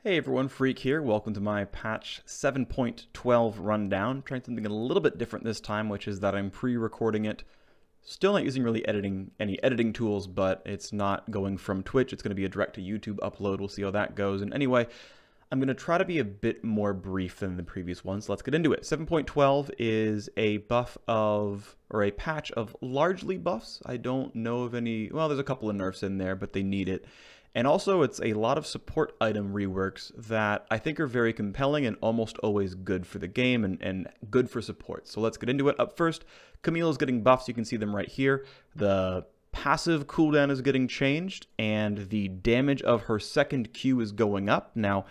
Hey everyone, Phreak here. Welcome to my patch 7.12 rundown. Trying something a little bit different this time, which is that I'm pre-recording it. Still not using really any editing tools, but it's not going from Twitch. It's going to be a direct to YouTube upload. We'll see how that goes. And anyway, I'm going to try to be a bit more brief than the previous ones. Let's get into it. 7.12 is a a patch of largely buffs. I don't know of any, well, there's a couple of nerfs in there, but they need it. And also, it's a lot of support item reworks that I think are very compelling and almost always good for the game and good for support. So let's get into it. Up first, Camille is getting buffs. You can see them right here. The passive cooldown is getting changed, and the damage of her second Q is going up. Now,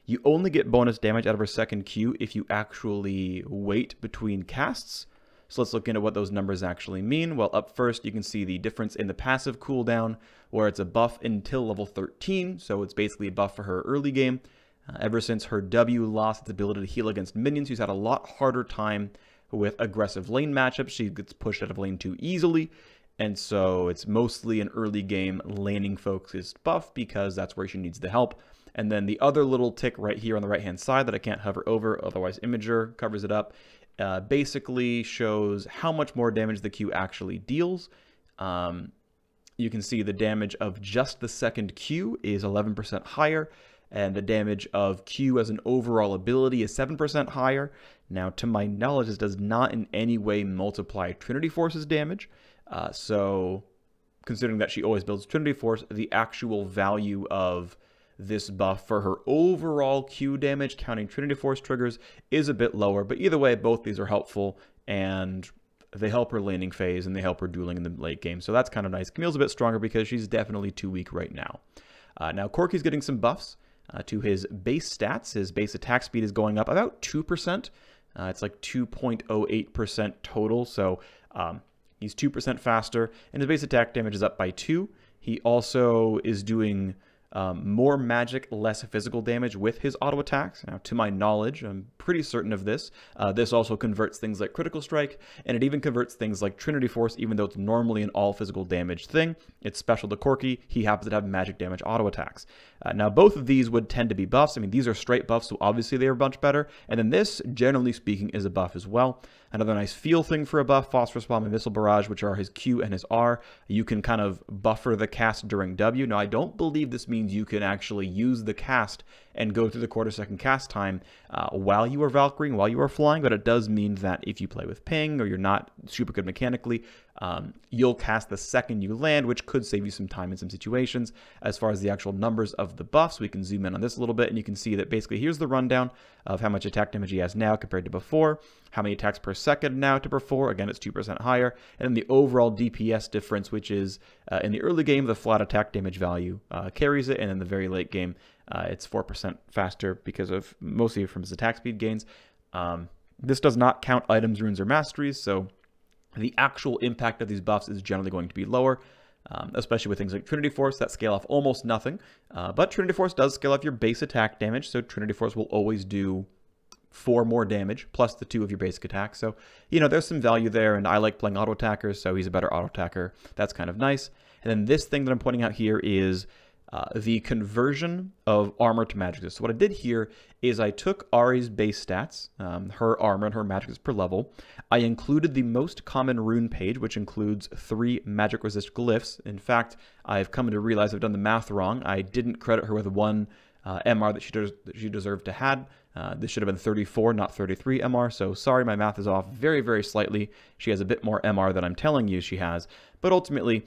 you only get bonus damage out of her second Q if you actually wait between casts. So let's look into what those numbers actually mean. Well, up first, you can see the difference in the passive cooldown, where it's a buff until level 13. So it's basically a buff for her early game. Ever since her W lost its ability to heal against minions, she's had a lot harder time with aggressive lane matchups. She gets pushed out of lane too easily. And so it's mostly an early game laning focused buff because that's where she needs the help. And then the other little tick right here on the right-hand side that I can't hover over, otherwise Imager covers it up, basically shows how much more damage the Q actually deals. You can see the damage of just the second Q is 11% higher, and the damage of Q as an overall ability is 7% higher. Now, to my knowledge, this does not in any way multiply Trinity Force's damage. So, considering that she always builds Trinity Force, the actual value of this buff for her overall Q damage, counting Trinity Force triggers, is a bit lower. But either way, both these are helpful, and they help her laning phase, and they help her dueling in the late game. So that's kind of nice. Camille's a bit stronger because she's definitely too weak right now. Now, Corki's getting some buffs to his base stats. His base attack speed is going up about 2%. It's like 2.08% total, so he's 2% faster, and his base attack damage is up by 2. He also is doing more magic, less physical damage with his auto attacks. Now, to my knowledge, I'm pretty certain of this. This also converts things like Critical Strike, and it even converts things like Trinity Force, even though it's normally an all physical damage thing. It's special to Corki. He happens to have magic damage auto attacks. Now, both of these would tend to be buffs. I mean, these are straight buffs, so obviously they are much better. And then this, generally speaking, is a buff as well. Another nice feel thing for a buff, Phosphorus Bomb and Missile Barrage, which are his Q and his R. You can kind of buffer the cast during W. Now, I don't believe this means you can actually use the cast and go through the quarter-second cast time while you are Valkyrie, while you are flying, but it does mean that if you play with ping or you're not super good mechanically, you'll cast the second you land, which could save you some time in some situations. As far as the actual numbers of the buffs, we can zoom in on this a little bit, and you can see that basically here's the rundown of how much attack damage he has now compared to before, how many attacks per second now to before. Again, it's 2% higher, and then the overall DPS difference, which is in the early game, the flat attack damage value carries it, and in the very late game, it's 4% faster because of mostly from his attack speed gains. This does not count items, runes, or masteries, so the actual impact of these buffs is generally going to be lower, especially with things like Trinity Force that scale off almost nothing. But Trinity Force does scale off your base attack damage, so Trinity Force will always do 4 more damage, plus the 2 of your basic attack. So, you know, there's some value there, and I like playing auto attackers, so he's a better auto attacker. That's kind of nice. And then this thing that I'm pointing out here is the conversion of armor to magic resist. So what I did here is I took Ari's base stats, her armor and her magic resist per level. I included the most common rune page, which includes 3 magic resist glyphs. In fact, I've come to realize I've done the math wrong. I didn't credit her with 1 MR that she deserved to had. This should have been 34, not 33 MR, so sorry, my math is off very, very slightly. She has a bit more MR than I'm telling you she has, but ultimately,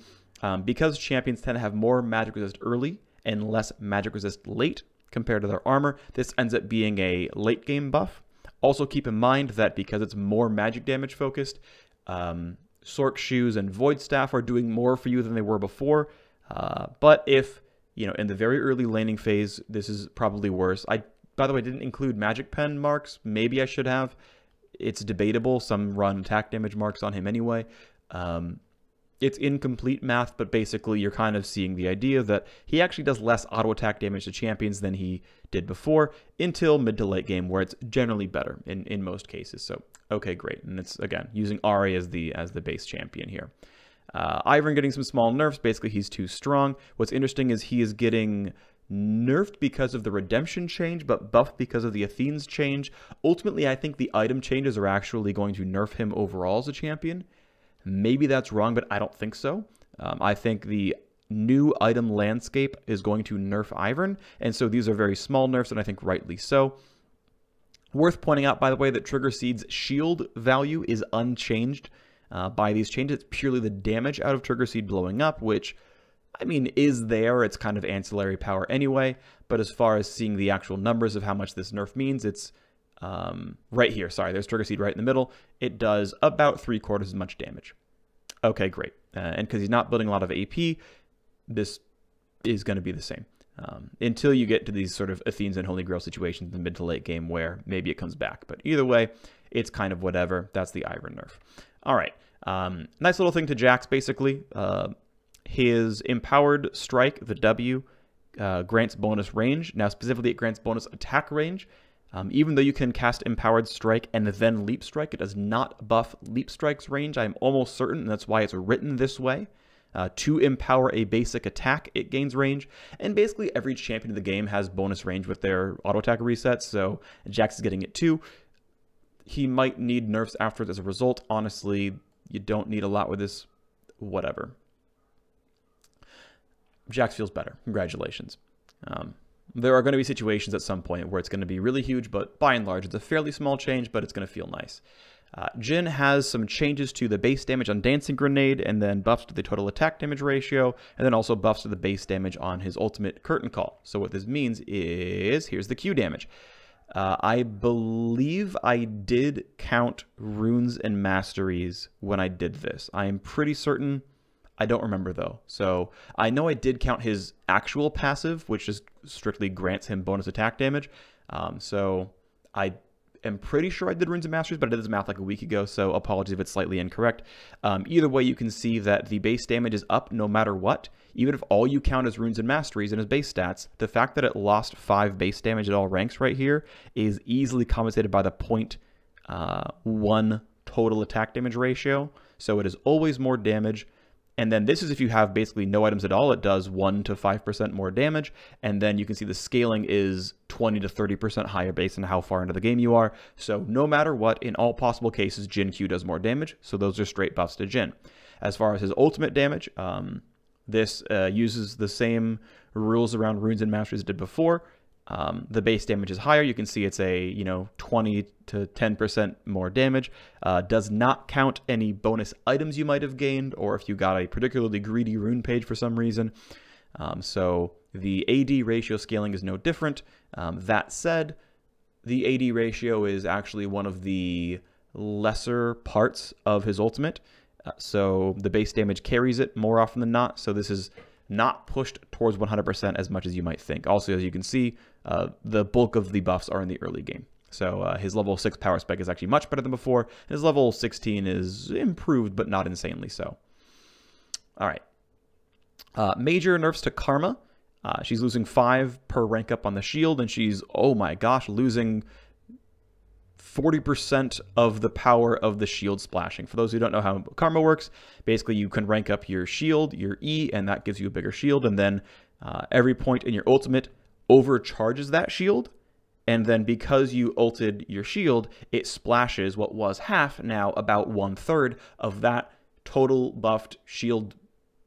because champions tend to have more magic resist early and less magic resist late compared to their armor, this ends up being a late game buff. Also keep in mind that because it's more magic damage focused, Sork Shoes and Void Staff are doing more for you than they were before. But if, you know, in the very early laning phase, this is probably worse. I, by the way, didn't include magic pen marks. Maybe I should have. It's debatable. Some run attack damage marks on him anyway. It's incomplete math, but basically you're kind of seeing the idea that he actually does less auto attack damage to champions than he did before until mid to late game, where it's generally better in most cases. So, okay, great. And it's, again, using Ari as the base champion here. Ivern getting some small nerfs. Basically, he's too strong. What's interesting is he is getting nerfed because of the redemption change, but buffed because of the Athene's change. Ultimately, I think the item changes are actually going to nerf him overall as a champion. Maybe that's wrong, but I don't think so. I think the new item landscape is going to nerf Ivern, and so these are very small nerfs, and I think rightly so. Worth pointing out, by the way, that Trigger Seed's shield value is unchanged by these changes. It's purely the damage out of Trigger Seed blowing up, which, I mean, is there. It's kind of ancillary power anyway, but as far as seeing the actual numbers of how much this nerf means, it's right here. Sorry, there's Trigger Seed right in the middle. It does about 3/4 as much damage. Okay, great. And because he's not building a lot of AP, this is going to be the same. Until you get to these sort of Athenes and Holy Grail situations in the mid to late game where maybe it comes back. But either way, it's kind of whatever. That's the Ivern nerf. All right. Nice little thing to Jax, basically. His Empowered Strike, the W, grants bonus range. Now, specifically, it grants bonus attack range. Even though you can cast Empowered Strike and then Leap Strike, it does not buff Leap Strike's range. I'm almost certain, and that's why it's written this way. To empower a basic attack, it gains range. And basically, every champion of the game has bonus range with their auto attack resets, so Jax is getting it too. He might need nerfs afterwards as a result. Honestly, you don't need a lot with this. Whatever. Jax feels better. Congratulations. There are going to be situations at some point where it's going to be really huge, but by and large, it's a fairly small change, but it's going to feel nice. Jhin has some changes to the base damage on Dancing Grenade, and then buffs to the total attack damage ratio, and then also buffs to the base damage on his ultimate Curtain Call. So what this means is, here's the Q damage. I believe I did count runes and masteries when I did this. I am pretty certain. I don't remember, though. So I know I did count his actual passive, which just strictly grants him bonus attack damage. So I am pretty sure I did runes and masteries, but I did this math like a week ago, so apologies if it's slightly incorrect. Either way, you can see that the base damage is up no matter what. Even if all you count as runes and masteries in his base stats, the fact that it lost 5 base damage at all ranks right here is easily compensated by the 0.1 total attack damage ratio. So it is always more damage. And then this is if you have basically no items at all, it does 1 to 5% more damage. And then you can see the scaling is 20 to 30% higher based on how far into the game you are. So no matter what, in all possible cases, Jhin Q does more damage. So those are straight buffs to Jhin. As far as his ultimate damage, this uses the same rules around runes and masteries it did before. The base damage is higher. You can see it's a 20 to 10% more damage. Does not count any bonus items you might have gained, or if you got a particularly greedy rune page for some reason. So the AD ratio scaling is no different. That said, the AD ratio is actually one of the lesser parts of his ultimate. So the base damage carries it more often than not. So this is not pushed towards 100% as much as you might think. Also, as you can see, the bulk of the buffs are in the early game. So his level 6 power spec is actually much better than before. His level 16 is improved, but not insanely so. All right. Major nerfs to Karma. She's losing 5 per rank up on the shield, and she's, oh my gosh, losing 40% of the power of the shield splashing. For those who don't know how Karma works, basically you can rank up your shield, your E, and that gives you a bigger shield, and then every point in your ultimate overcharges that shield, and then because you ulted your shield, it splashes what was half, now about 1/3 of that total buffed shield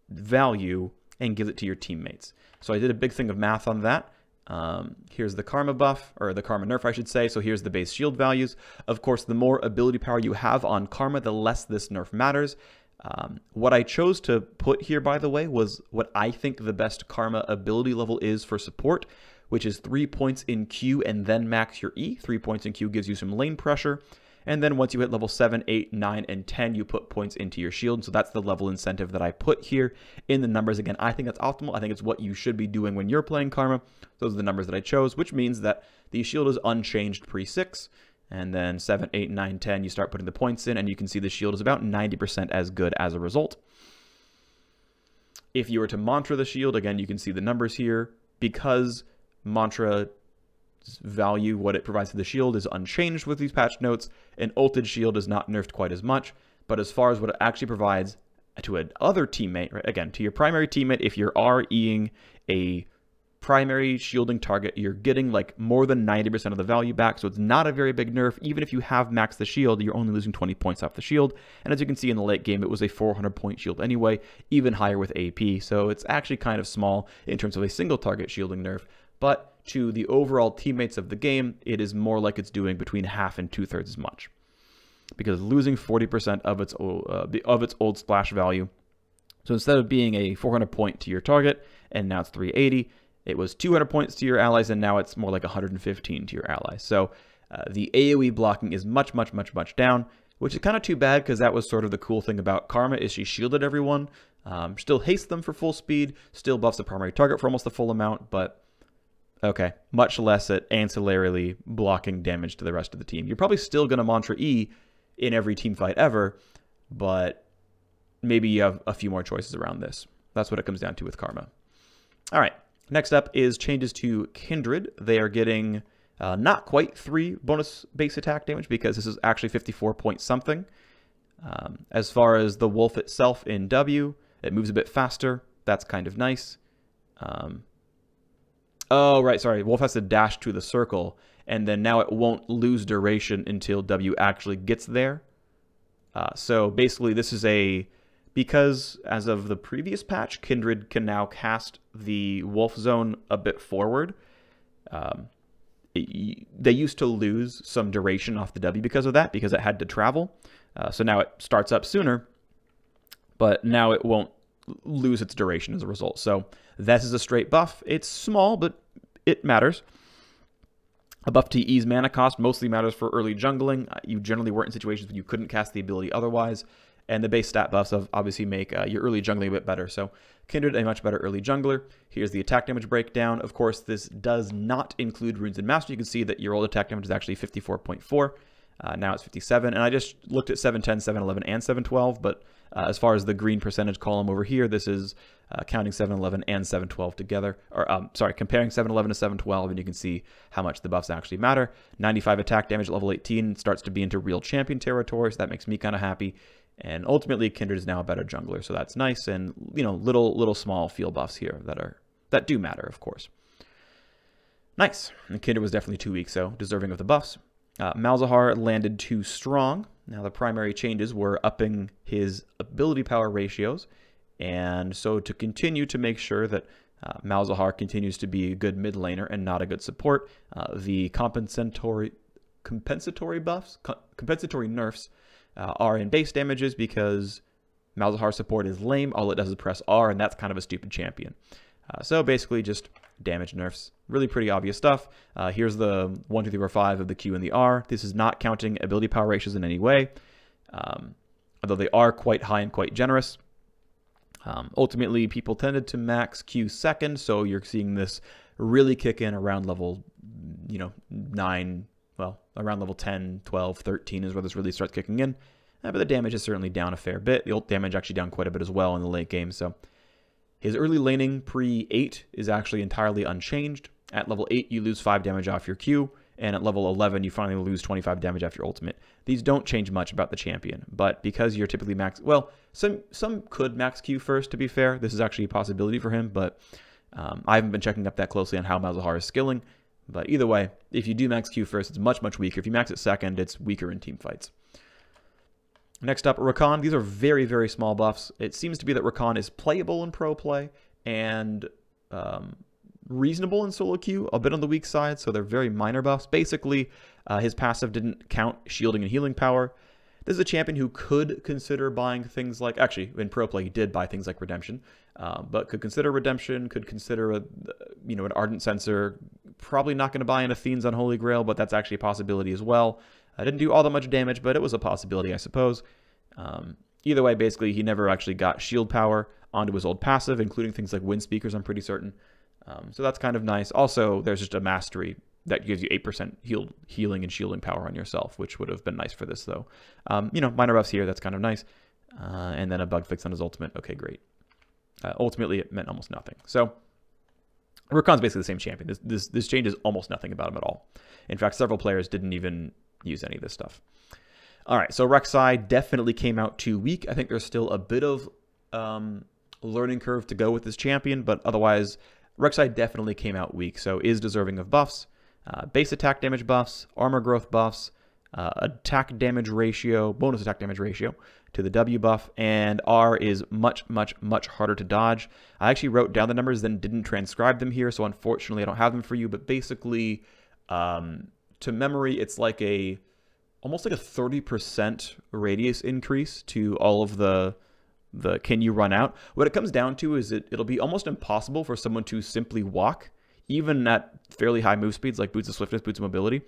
value and gives it to your teammates. So I did a big thing of math on that. Here's the Karma buff, or the Karma nerf, I should say. So here's the base shield values. Of course, the more ability power you have on Karma, the less this nerf matters. What I chose to put here, by the way, was what I think the best Karma ability level is for support, which is 3 points in Q and then max your E. 3 points in Q gives you some lane pressure. And then once you hit level 7, 8, 9, and 10, you put points into your shield. So that's the level incentive that I put here in the numbers. Again, I think that's optimal. I think it's what you should be doing when you're playing Karma. Those are the numbers that I chose, which means that the shield is unchanged pre-6. And then 7, 8, 9, 10, you start putting the points in, and you can see the shield is about 90% as good as a result. If you were to mantra the shield, again, you can see the numbers here. Because mantra value, what it provides to the shield, is unchanged with these patch notes. An ulted shield is not nerfed quite as much, but as far as what it actually provides to another teammate, right, again, to your primary teammate, if you're REing a primary shielding target, you're getting like more than 90% of the value back, so it's not a very big nerf. Even if you have maxed the shield, you're only losing 20 points off the shield, and as you can see in the late game, it was a 400-point shield anyway, even higher with AP, so it's actually kind of small in terms of a single target shielding nerf, but to the overall teammates of the game, it is more like it's doing between half and 2/3 as much, because losing 40% of its old splash value. So instead of being a 400 point to your target, and now it's 380, it was 200 points to your allies, and now it's more like 115 to your allies. So the AoE blocking is much down, which is kind of too bad, because that was sort of the cool thing about Karma, is she shielded everyone, still hastes them for full speed, still buffs the primary target for almost the full amount, but okay, much less at ancillarily blocking damage to the rest of the team. You're probably still going to Mantra E in every team fight ever, but maybe you have a few more choices around this. That's what it comes down to with Karma. All right, next up is changes to Kindred. They are getting not quite 3 bonus base attack damage, because this is actually 54 point something. As far as the Wolf itself in W, it moves a bit faster. That's kind of nice. Oh, right, sorry. Wolf has to dash to the circle, and then now it won't lose duration until W actually gets there. So basically, this is because as of the previous patch, Kindred can now cast the Wolf Zone a bit forward. They used to lose some duration off the W because of that, because it had to travel. So now it starts up sooner, but now it won't lose its duration as a result. So this is a straight buff. It's small, but it matters. A buff to ease mana cost mostly matters for early jungling. You generally weren't in situations where you couldn't cast the ability otherwise. And the base stat buffs obviously make your early jungling a bit better. So Kindred, a much better early jungler. Here's the attack damage breakdown. Of course, this does not include Runes and Mastery. You can see that your old attack damage is actually 54.4. Now it's 57. And I just looked at 710, 711, and 712. But as far as the green percentage column over here, this is counting 711 and 712 together. Or comparing 711 to 712, and you can see how much the buffs actually matter. 95 attack damage at level 18 starts to be into real champion territory, so that makes me kind of happy. And ultimately, Kindred is now a better jungler, so that's nice. And little small feel buffs here that do matter, of course. Nice. And Kindred was definitely too weak, so deserving of the buffs. Malzahar landed too strong. Now the primary changes were upping his ability power ratios, and so to continue to make sure that Malzahar continues to be a good mid laner and not a good support, the compensatory nerfs are in base damages, because Malzahar support is lame. All it does is press R, and that's kind of a stupid champion. So basically just damage nerfs. Really pretty obvious stuff. Here's the 1, 2, 3, 4, 5 of the Q and the R. This is not counting ability power ratios in any way, although they are quite high and quite generous. Ultimately, people tended to max Q second, so you're seeing this really kick in around level 9, well, around level 10, 12, 13 is where this really starts kicking in. But the damage is certainly down a fair bit. The ult damage actually down quite a bit as well in the late game. So his early laning pre-8 is actually entirely unchanged. At level 8, you lose 5 damage off your Q. And at level 11, you finally lose 25 damage off your ultimate. These don't change much about the champion. But because you're typically max... Well, some could max Q first, to be fair. This is actually a possibility for him. But I haven't been checking up that closely on how Malzahar is skilling. But either way, if you do max Q first, it's much weaker. If you max it second, it's weaker in team fights. Next up, Rakan. These are very small buffs. It seems to be that Rakan is playable in pro play and reasonable in solo queue, a bit on the weak side, so they're very minor buffs. Basically, his passive didn't count shielding and healing power. This is a champion who could consider buying things like... Actually, in pro play, he did buy things like Redemption, but could consider Redemption, could consider an Ardent Sensor. Probably not going to buy an Athene's Unholy Grail, but that's actually a possibility as well. I didn't do all that much damage, but it was a possibility, I suppose. Either way, basically, he never actually got shield power onto his old passive, including things like Wind Speakers, I'm pretty certain. So that's kind of nice. Also, there's just a mastery that gives you 8% healing and shielding power on yourself, which would have been nice for this, though. Minor buffs here, that's kind of nice. And then a bug fix on his ultimate. Okay, great. Ultimately, it meant almost nothing. So Rakan's basically the same champion. This changes almost nothing about him at all. In fact, several players didn't even use any of this stuff. All right, so Rek'Sai definitely came out too weak. I think there's still a bit of learning curve to go with this champion, but otherwise Rek'Sai definitely came out weak, so is deserving of buffs. Base attack damage buffs, armor growth buffs, attack damage ratio, bonus attack damage ratio to the W buff, and R is much, much, much harder to dodge. I actually wrote down the numbers, then didn't transcribe them here, so unfortunately I don't have them for you, but basically, to memory, it's like almost like a 30% radius increase to all of the can you run out. What it comes down to is it'll be almost impossible for someone to simply walk, even at fairly high move speeds like Boots of Swiftness, Boots of Mobility.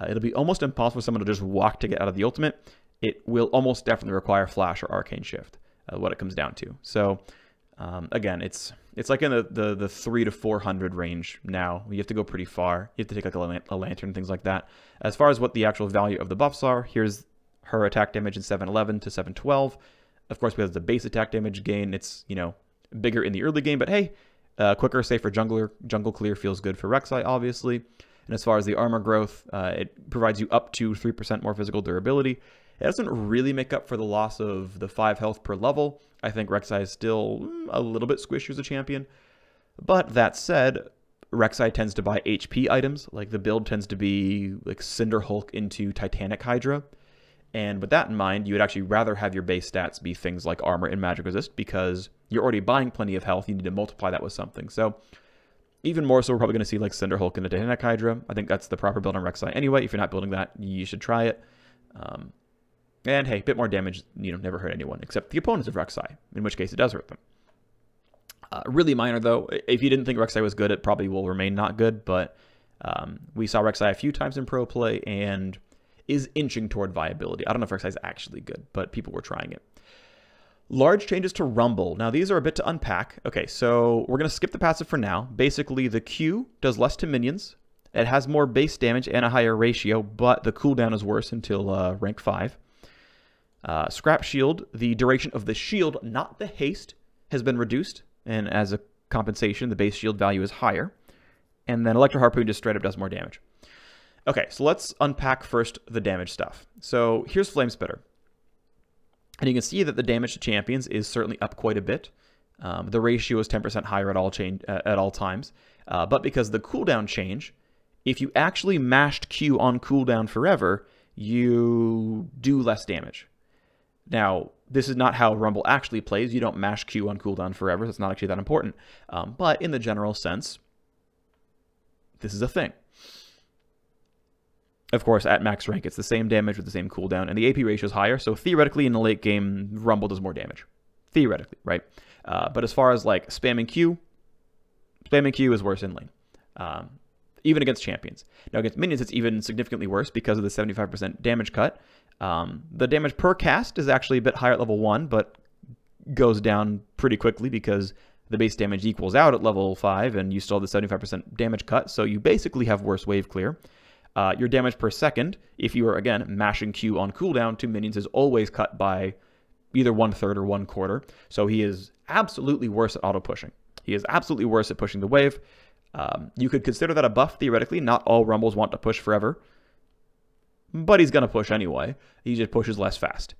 It'll be almost impossible for someone to just walk to get out of the ultimate. It will almost definitely require Flash or Arcane Shift, what it comes down to. So again, it's like in the 300 to 400 range now. You have to go pretty far. You have to take like a lantern, things like that. As far as what the actual value of the buffs are, here's her attack damage in 711 to 712. Of course, we have the base attack damage gain. It's, you know, bigger in the early game, but hey, quicker, safer jungle clear feels good for Rek'Sai, obviously. And as far as the armor growth, it provides you up to 3% more physical durability. It doesn't really make up for the loss of the 5 health per level. I think Rek'Sai is still a little bit squishy as a champion. But that said, Rek'Sai tends to buy HP items. Like the build tends to be like Cinder Hulk into Titanic Hydra. And with that in mind, you would actually rather have your base stats be things like armor and magic resist because you're already buying plenty of health. You need to multiply that with something. So even more so, we're probably going to see like Cinder Hulk into Titanic Hydra. I think that's the proper build on Rek'Sai anyway. If you're not building that, you should try it. And hey, a bit more damage, you know, never hurt anyone except the opponents of Rek'Sai, in which case it does hurt them. Really minor though. If you didn't think Rek'Sai was good, it probably will remain not good, but we saw Rek'Sai a few times in pro play and is inching toward viability. I don't know if Rek'Sai is actually good, but people were trying it. Large changes to Rumble. Now, these are a bit to unpack. Okay, so we're going to skip the passive for now. Basically, the Q does less to minions. It has more base damage and a higher ratio, but the cooldown is worse until rank 5. Scrap Shield, the duration of the shield, not the haste, has been reduced, and as a compensation, the base shield value is higher. And then Electro Harpoon just straight up does more damage. Okay, so let's unpack first the damage stuff. So here's Flame Spitter. And you can see that the damage to champions is certainly up quite a bit. The ratio is 10% higher at all times. But because the cooldown change, if you actually mashed Q on cooldown forever, you do less damage. Now, this is not how Rumble actually plays. You don't mash Q on cooldown forever, so it's not actually that important. But in the general sense, this is a thing. Of course, at max rank, it's the same damage with the same cooldown, and the AP ratio is higher, so theoretically, in the late game, Rumble does more damage. Theoretically, right? But as far as, like, spamming Q is worse in lane. Even against champions. Now, against minions, it's even significantly worse because of the 75% damage cut. The damage per cast is actually a bit higher at level 1, but goes down pretty quickly because the base damage equals out at level 5, and you still have the 75% damage cut, so you basically have worse wave clear. Your damage per second, if you are, again, mashing Q on cooldown to minions, is always cut by either 1/3 or 1/4. So he is absolutely worse at auto-pushing. He is absolutely worse at pushing the wave. You could consider that a buff, theoretically. Not all Rumbles want to push forever. But he's going to push anyway. He just pushes less fast.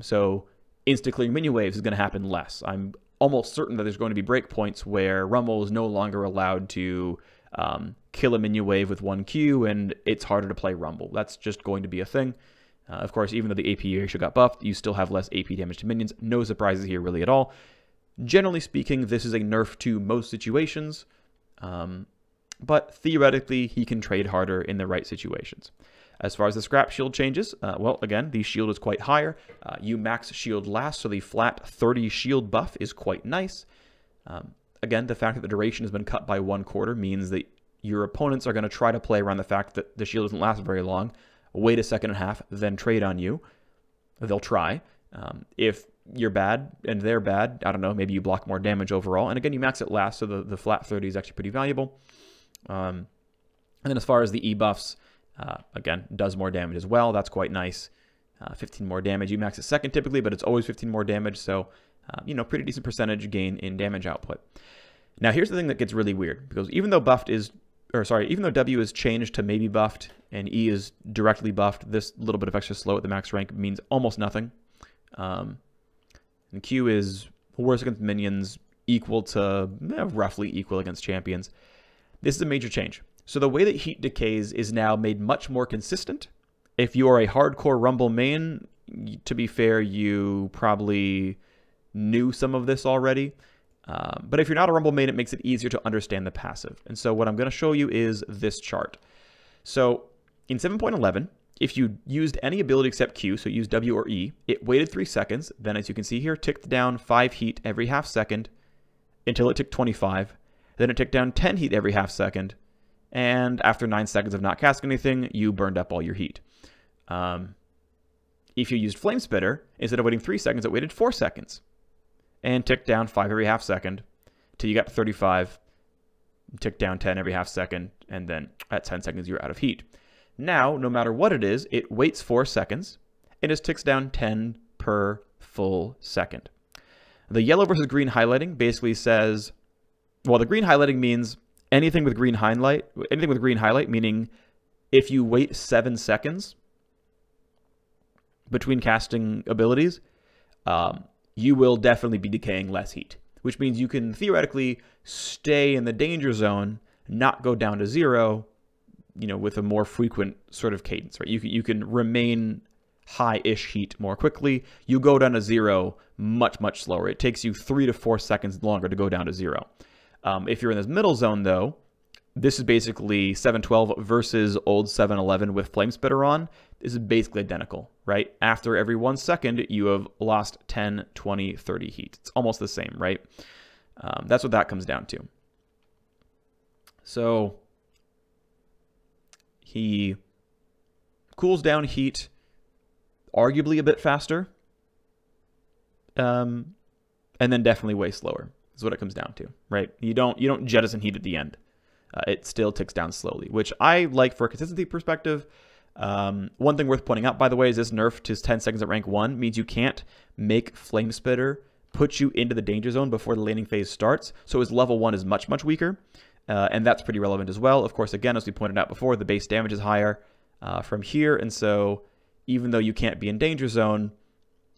So insta-clearing minion waves is going to happen less. I'm almost certain that there's going to be breakpoints where Rumble is no longer allowed to kill a minion wave with 1 Q, and it's harder to play Rumble. That's just going to be a thing. Of course, even though the AP ratio got buffed, you still have less AP damage to minions. No surprises here really at all. Generally speaking, this is a nerf to most situations, but theoretically, he can trade harder in the right situations. As far as the scrap shield changes, well, again, the shield is quite higher. You max shield last, so the flat 30 shield buff is quite nice. Again, the fact that the duration has been cut by 1/4 means that your opponents are going to try to play around the fact that the shield doesn't last very long, wait a second and a half, then trade on you. They'll try. If you're bad and they're bad, I don't know, maybe you block more damage overall. And again, you max it last, so the flat 30 is actually pretty valuable. And then as far as the E-buffs, again, does more damage as well. That's quite nice. 15 more damage. You max it second typically, but it's always 15 more damage, so pretty decent percentage gain in damage output. Now, here's the thing that gets really weird, because even though W is changed to maybe buffed and E is directly buffed, this little bit of extra slow at the max rank means almost nothing. And Q is worse against minions, equal to roughly equal against champions. This is a major change. So the way that heat decays is now made much more consistent. If you are a hardcore Rumble main, to be fair, you probably knew some of this already. But if you're not a Rumble main, it makes it easier to understand the passive. And so what I'm going to show you is this chart. So in 7.11, if you used any ability except Q, so use W or E, it waited 3 seconds. Then as you can see here, ticked down 5 heat every half second until it ticked 25. Then it ticked down 10 heat every half second. And after 9 seconds of not casting anything, you burned up all your heat. If you used Flame Spitter, instead of waiting 3 seconds, it waited 4 seconds. And ticked down 5 every half second till you got to 35. Ticked down 10 every half second. And then at 10 seconds, you're out of heat. Now, no matter what it is, it waits 4 seconds. It just ticks down 10 per full second. The yellow versus green highlighting basically says, well, the green highlighting means anything with green highlight, meaning if you wait 7 seconds between casting abilities, you will definitely be decaying less heat, which means you can theoretically stay in the danger zone, not go down to 0, with a more frequent sort of cadence, right? You can remain high-ish heat more quickly. You go down to 0 much, much slower. It takes you 3 to 4 seconds longer to go down to 0. If you're in this middle zone, though, this is basically 7.12 versus old 7.11 with Flame Spitter on. This is basically identical, right? After every 1 second, you have lost 10, 20, 30 heat. It's almost the same, right? That's what that comes down to. So he cools down heat arguably a bit faster, and then definitely way slower is what it comes down to, right? You don't jettison heat at the end. It still ticks down slowly, which I like for a consistency perspective. One thing worth pointing out, by the way, is this nerf to 10 seconds at rank 1 means you can't make Flame Spitter put you into the danger zone before the laning phase starts. So his level 1 is much, much weaker. And that's pretty relevant as well. Of course, again, as we pointed out before, the base damage is higher from here. And so even though you can't be in danger zone,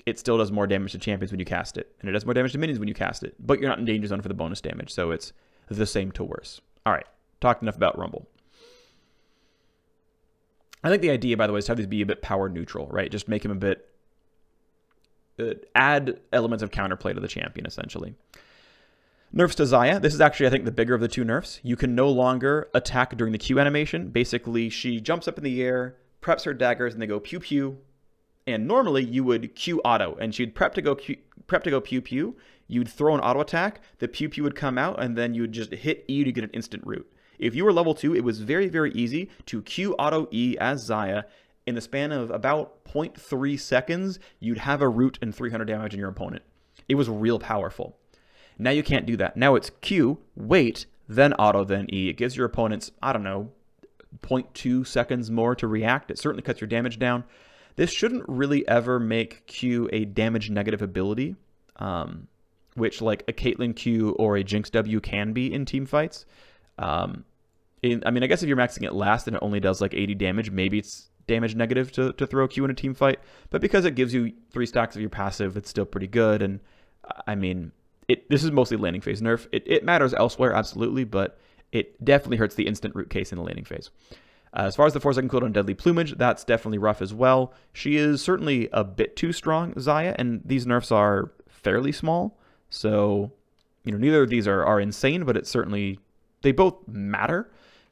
it still does more damage to champions when you cast it. And it does more damage to minions when you cast it. But you're not in danger zone for the bonus damage. So it's the same to worse. All right. Talked enough about Rumble. I think the idea, by the way, is to have these be a bit power neutral, right? Just make him a bit... add elements of counterplay to the champion, essentially. Nerfs to Xayah. This is actually, I think, the bigger of the two nerfs. You can no longer attack during the Q animation. Basically, she jumps up in the air, preps her daggers, and they go pew-pew. And normally, you would Q auto, and she'd prep to go pew-pew. You'd throw an auto attack, the pew-pew would come out, and then you would just hit E to get an instant root. If you were level 2, it was very, very easy to Q auto E as Xayah. In the span of about 0.3 seconds, you'd have a root and 300 damage on your opponent. It was real powerful. Now you can't do that. Now it's Q, wait, then auto, then E. It gives your opponents, I don't know, 0.2 seconds more to react. It certainly cuts your damage down. This shouldn't really ever make Q a damage negative ability, which like a Caitlyn Q or a Jinx W can be in team fights. I mean, I guess if you're maxing it last and it only does like 80 damage, maybe it's damage negative to throw Q in a team fight. But because it gives you 3 stacks of your passive, it's still pretty good. And I mean, this is mostly laning phase nerf. It matters elsewhere, absolutely, but it definitely hurts the instant root case in the laning phase. As far as the 4-second cooldown Deadly Plumage, that's definitely rough as well. She is certainly a bit too strong, Xayah, and these nerfs are fairly small. So, neither of these are insane, but it's certainly, they both matter.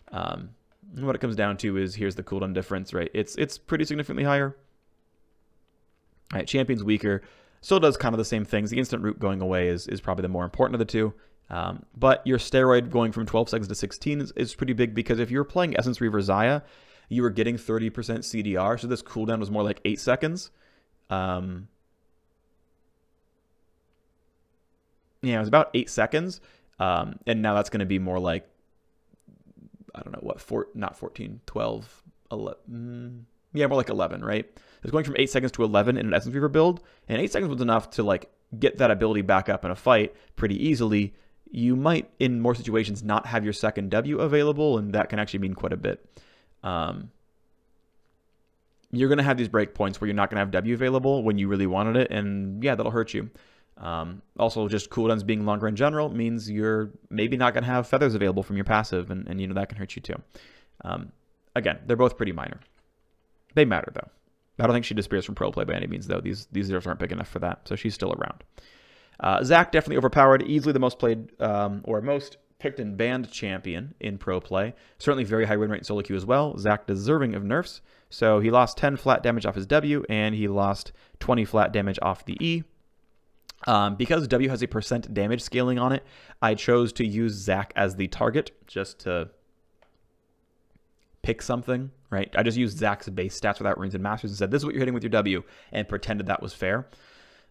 What it comes down to is, here's the cooldown difference, right? It's pretty significantly higher. All right, Champion's weaker. Still does kind of the same things. The instant root going away is probably the more important of the two. But your steroid going from 12 seconds to 16 is pretty big, because if you're playing Essence Reaver Xayah, you were getting 30% CDR, so this cooldown was more like 8 seconds. Yeah, it was about 8 seconds. And now that's going to be more like, I don't know what, not 14, 12, 11. Yeah, more like 11, right? It's going from 8 seconds to 11 in an Essence Reaver build, and 8 seconds was enough to like get that ability back up in a fight pretty easily. You might, in more situations, not have your second W available, and that can actually mean quite a bit. You're going to have these breakpoints where you're not going to have W available when you really wanted it, and yeah, that'll hurt you. Also, just cooldowns being longer in general means you're maybe not going to have feathers available from your passive, and you know that can hurt you too. Again, they're both pretty minor. They matter, though. I don't think she disappears from pro play by any means, though. These zeros aren't big enough for that, so she's still around. Zac, definitely overpowered, easily the most played or most picked and banned champion in pro play. Certainly very high win rate in solo queue as well. Zac deserving of nerfs. So he lost 10 flat damage off his W, and he lost 20 flat damage off the E. Because W has a % damage scaling on it, I chose to use Zac as the target just to pick something, right? I just used Zac's base stats without runes and masters and said, this is what you're hitting with your W, and pretended that was fair.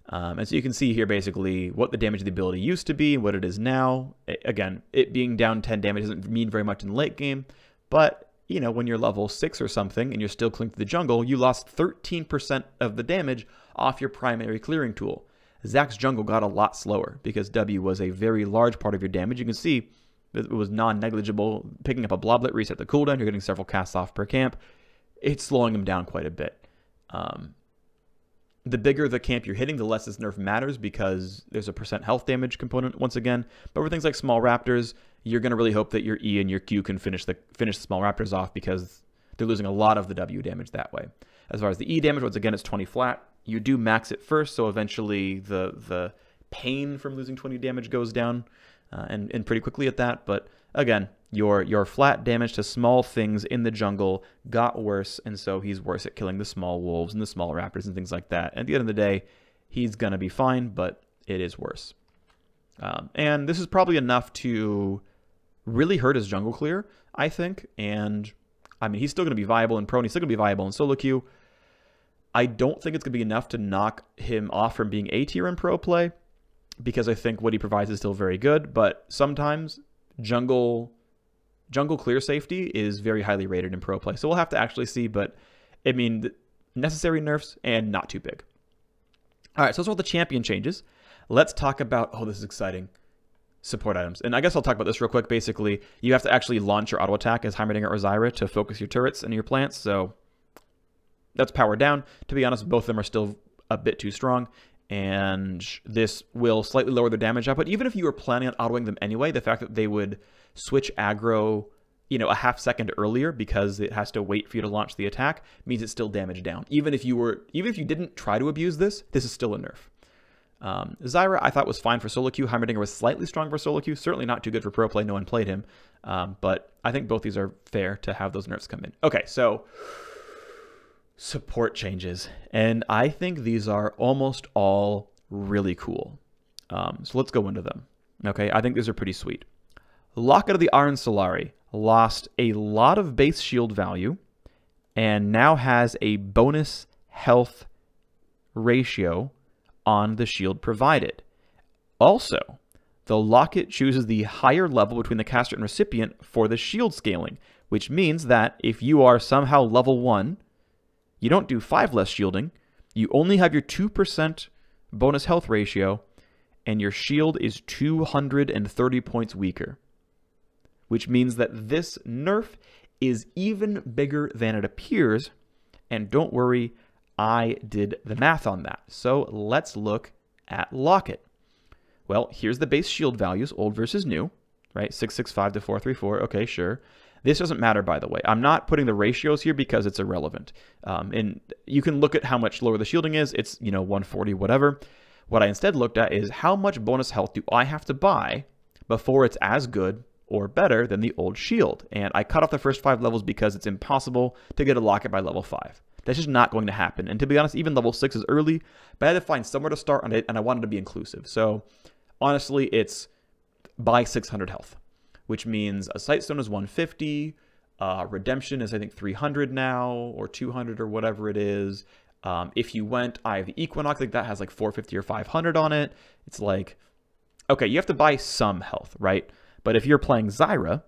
And so you can see here basically what the damage of the ability used to be and what it is now. Again, it being down 10 damage doesn't mean very much in late game, but you know, when you're level 6 or something and you're still clinging to the jungle, you lost 13% of the damage off your primary clearing tool. Zac's jungle got a lot slower because W was a very large part of your damage. You can see it was non-negligible. Picking up a bloblet, reset the cooldown, you're getting several casts off per camp. It's slowing him down quite a bit. The bigger the camp you're hitting, the less this nerf matters because there's a % health damage component once again. But for things like small raptors, you're going to really hope that your E and your Q can finish the small raptors off because they're losing a lot of the W damage that way. As far as the E damage, once again, it's 20 flat. You do max it first, so eventually the pain from losing 20 damage goes down, and pretty quickly at that. But again, your flat damage to small things in the jungle got worse, and so he's worse at killing the small wolves and the small raptors and things like that. At the end of the day, he's going to be fine, but it is worse. And this is probably enough to really hurt his jungle clear, I think. And, I mean, he's still going to be viable in pro, and he's still going to be viable in solo queue. I don't think it's going to be enough to knock him off from being A tier in pro play, because I think what he provides is still very good, but sometimes jungle clear safety is very highly rated in pro play. So we'll have to actually see, but I mean, necessary nerfs and not too big. All right, so those are all the champion changes. Let's talk about, oh, this is exciting, support items. And I guess I'll talk about this real quick. Basically, you have to actually launch your auto attack as Heimerdinger or Zyra to focus your turrets and your plants, so that's powered down. To be honest, both of them are still a bit too strong, and this will slightly lower their damage output. Even if you were planning on autoing them anyway, the fact that they would switch aggro, you know, a half second earlier because it has to wait for you to launch the attack means it's still damage down. Even if you didn't try to abuse this is still a nerf. Zyra I thought was fine for solo queue. Heimerdinger was slightly strong for solo queue. Certainly not too good for pro play. No one played him. But I think both these are fair to have those nerfs come in. Okay, so support changes, and I think these are almost all really cool. So let's go into them. Okay, I think these are pretty sweet. Locket of the Iron Solari lost a lot of base shield value and now has a bonus health ratio on the shield provided. Also, the Locket chooses the higher level between the caster and recipient for the shield scaling, which means that if you are somehow level 1, you don't do 5 less shielding, you only have your 2% bonus health ratio, and your shield is 230 points weaker. Which means that this nerf is even bigger than it appears, and don't worry, I did the math on that. So let's look at Locket. Well, here's the base shield values, old versus new, right? 665 to 434, okay, sure. This doesn't matter, by the way. I'm not putting the ratios here because it's irrelevant. And you can look at how much lower the shielding is. It's, 140, whatever. What I instead looked at is how much bonus health do I have to buy before it's as good or better than the old shield. And I cut off the first 5 levels because it's impossible to get a Locket by level 5. That's just not going to happen. And to be honest, even level 6 is early, but I had to find somewhere to start on it, and I wanted to be inclusive. So honestly, it's buy 600 health, which means a Sightstone is 150, Redemption is I think 300 now, or 200 or whatever it is. If you went Eye of the Equinox, like that has like 450 or 500 on it. It's like, okay, you have to buy some health, right? But if you're playing Zyra,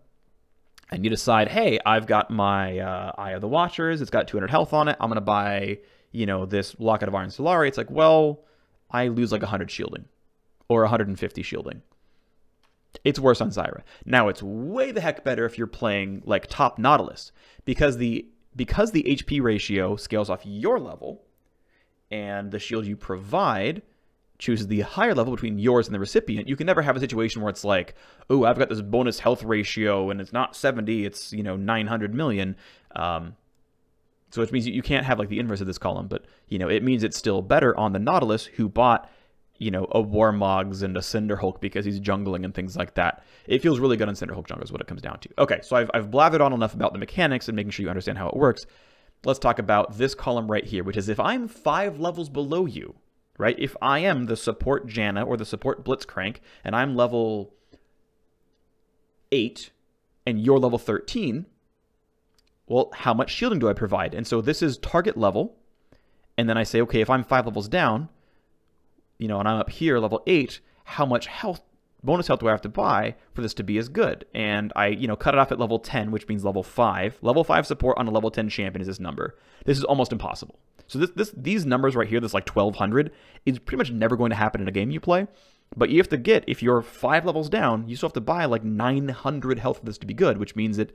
and you decide, hey, I've got my Eye of the Watchers, it's got 200 health on it, I'm going to buy, this Locket of Iron Solari. It's like, well, I lose like 100 shielding, or 150 shielding. It's worse on Zyra. Now, it's way the heck better if you're playing like top Nautilus, because the HP ratio scales off your level, and the shield you provide chooses the higher level between yours and the recipient, you can never have a situation where it's like, oh, I've got this bonus health ratio and it's not 70, it's, 900 million. So which means you can't have like the inverse of this column, but, it means it's still better on the Nautilus who bought, a Warmogs and a Cinderhulk because he's jungling and things like that. It feels really good on Cinderhulk jungle is what it comes down to. Okay, so I've blathered on enough about the mechanics and making sure you understand how it works. Let's talk about this column right here, which is if I'm 5 levels below you, right? If I am the support Janna or the support Blitzcrank and I'm level 8 and you're level 13, well, how much shielding do I provide? And so this is target level. And then I say, okay, if I'm 5 levels down, and I'm up here, level 8, how much bonus health do I have to buy for this to be as good? And I, cut it off at level 10, which means level 5. Level 5 support on a level 10 champion is this number. This is almost impossible. So these numbers right here, this like 1200, is pretty much never going to happen in a game you play. But you have to get, if you're 5 levels down, you still have to buy like 900 health for this to be good, which means it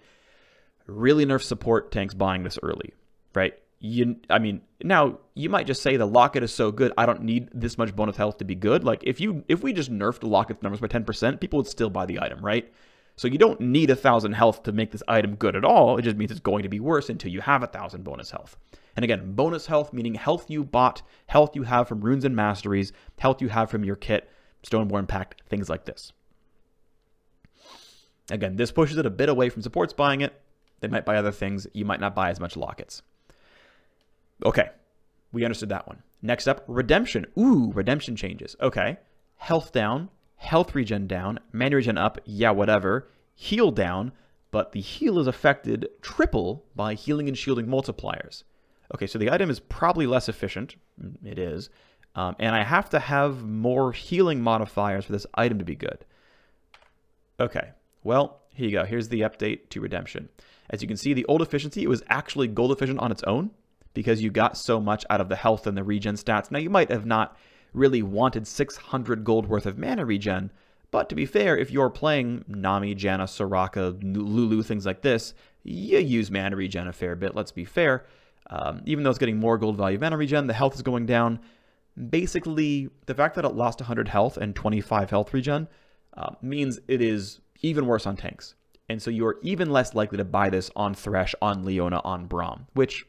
really nerfs support tanks buying this early, right? Now you might just say the Locket is so good, I don't need this much bonus health to be good. Like if we just nerfed Locket's numbers by 10%, people would still buy the item, right? So you don't need 1,000 health to make this item good at all. It just means it's going to be worse until you have 1,000 bonus health. And again, bonus health meaning health you bought, health you have from runes and masteries, health you have from your kit, Stoneborn Pact, things like this. Again, this pushes it a bit away from supports buying it. They might buy other things. You might not buy as much Lockets. Okay, we understood that one. Next up, redemption. Ooh, redemption changes. Okay, health down, health regen down, mana regen up, yeah, whatever. Heal down, but the heal is affected triple by healing and shielding multipliers. Okay, so the item is probably less efficient. It is. And I have to have more healing modifiers for this item to be good. Okay, well, here you go. Here's the update to redemption. As you can see, the old efficiency, it was actually gold efficient on its own, because you got so much out of the health and the regen stats. Now, you might have not really wanted 600 gold worth of mana regen, but to be fair, if you're playing Nami, Janna, Soraka, Lulu, things like this, you use mana regen a fair bit, let's be fair. Even though it's getting more gold value mana regen, the health is going down. Basically, the fact that it lost 100 health and 25 health regen means it is even worse on tanks. And so you're even less likely to buy this on Thresh, on Leona, on Braum, which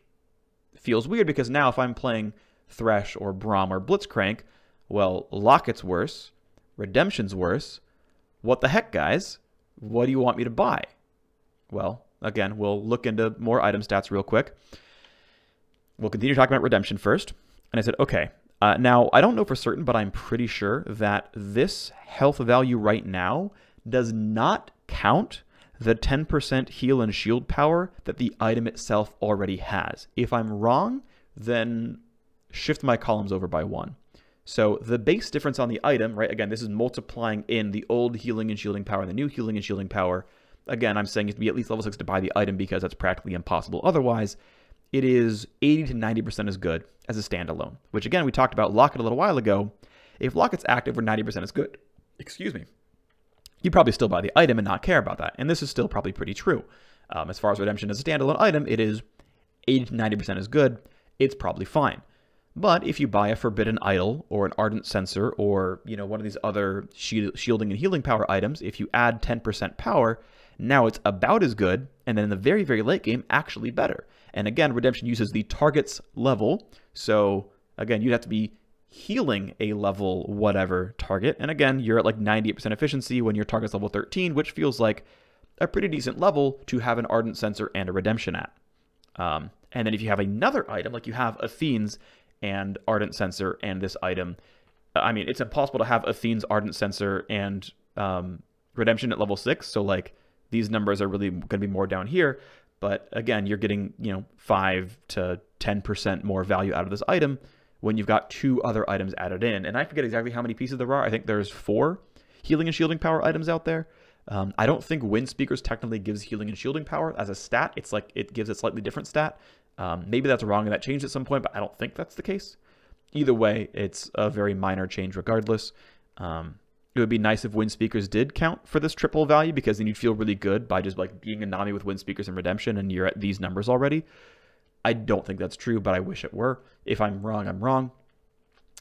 feels weird because now if I'm playing Thresh or Braum or Blitzcrank, well, Locket's worse, Redemption's worse. What the heck, guys? What do you want me to buy? Well, again, we'll look into more item stats real quick. We'll continue talking about Redemption first. And I said, okay, now I don't know for certain, but I'm pretty sure that this health value right now does not count the 10% heal and shield power that the item itself already has. If I'm wrong, then shift my columns over by 1. So the base difference on the item, right, again, this is multiplying in the old healing and shielding power and the new healing and shielding power. Again, I'm saying you have to be at least level 6 to buy the item because that's practically impossible. Otherwise, it is 80 to 90% as good as a standalone, which again, we talked about Locket a little while ago. If Locket's active, we're 90% as good. Excuse me. You probably still buy the item and not care about that. And this is still probably pretty true. As far as Redemption as a standalone item, it is 80 to 90% as good. It's probably fine. But if you buy a Forbidden Idol or an Ardent Censer or, one of these other shielding and healing power items, if you add 10% power, now it's about as good, and then in the very, very late game, actually better. And again, Redemption uses the target's level. So again, you'd have to be healing a level whatever target. And again, you're at like 98% efficiency when your target's level 13, which feels like a pretty decent level to have an Ardent Censer and a Redemption at. And then if you have another item, like you have Athene's and Ardent Censer and this item, I mean, it's impossible to have Athene's Ardent Censer and Redemption at level 6. So like these numbers are really going to be more down here. But again, you're getting, 5 to 10% more value out of this item when you've got 2 other items added in. And I forget exactly how many pieces there are. I think there's 4 healing and shielding power items out there. I don't think Wind Speakers technically gives healing and shielding power as a stat. It's like it gives a slightly different stat. Maybe that's wrong and that changed at some point, but I don't think that's the case. Either way, it's a very minor change regardless. It would be nice if Wind Speakers did count for this triple value, because then you'd feel really good by just like being a Nami with Wind Speakers and Redemption and you're at these numbers already. I don't think that's true, but I wish it were. If I'm wrong, I'm wrong.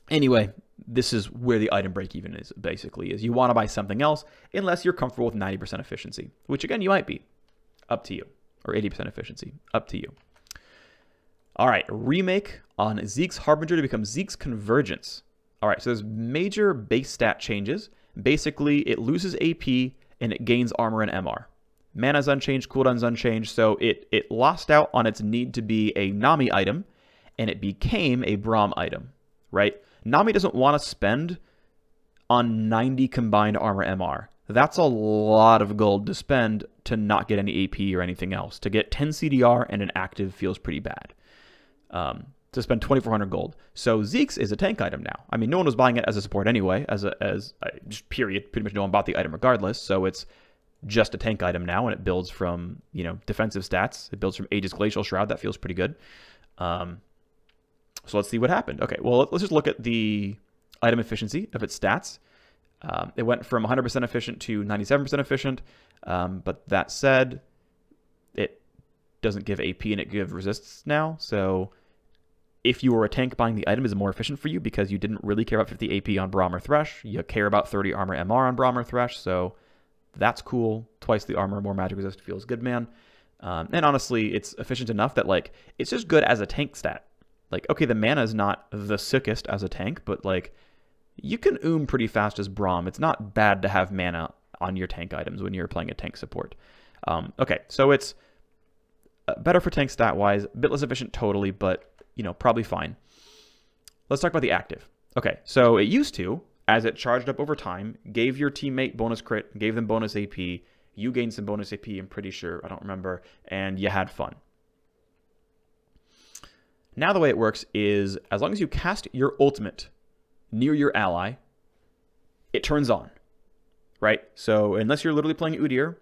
Anyway, this is where the item break even is, basically, is you want to buy something else unless you're comfortable with 90% efficiency, which again, you might be. Up to you. Or 80% efficiency. Up to you. All right, remake on Zeke's Harbinger to become Zeke's Convergence. All right, so there's major base stat changes. Basically, it loses AP and it gains armor and MR. Mana's unchanged, cooldown's unchanged, so it lost out on its need to be a Nami item, and it became a Braum item, right? Nami doesn't want to spend on 90 combined armor MR. That's a lot of gold to spend to not get any AP or anything else. To get 10 CDR and an active feels pretty bad. To spend 2,400 gold. So Zeke's is a tank item now. I mean, no one was buying it as a support anyway, just period. Pretty much no one bought the item regardless. So it's just a tank item now, and it builds from, you know, defensive stats. It builds from Aegis Glacial Shroud. That feels pretty good. So let's see what happened. Okay, well, let's just look at the item efficiency of its stats. It went from 100% efficient to 97% efficient, but that said, it doesn't give AP and it gives resists now. So if you were a tank, buying the item is more efficient for you because you didn't really care about 50 AP on Braum or Thresh. You care about 30 armor MR on Braum or Thresh, so that's cool. Twice the armor, more magic resist feels good, man. And honestly, it's efficient enough that, like, it's just good as a tank stat. Like, okay, the mana is not the sickest as a tank, but, like, you can pretty fast as Braum. It's not bad to have mana on your tank items when you're playing a tank support. Okay, so it's better for tank stat-wise, a bit less efficient totally, but, you know, probably fine. Let's talk about the active. Okay, so it used to, as it charged up over time, gave your teammate bonus crit, gave them bonus AP, you gained some bonus AP, I'm pretty sure, I don't remember, and you had fun. Now the way it works is, as long as you cast your ultimate near your ally, it turns on, right? So unless you're literally playing Udyr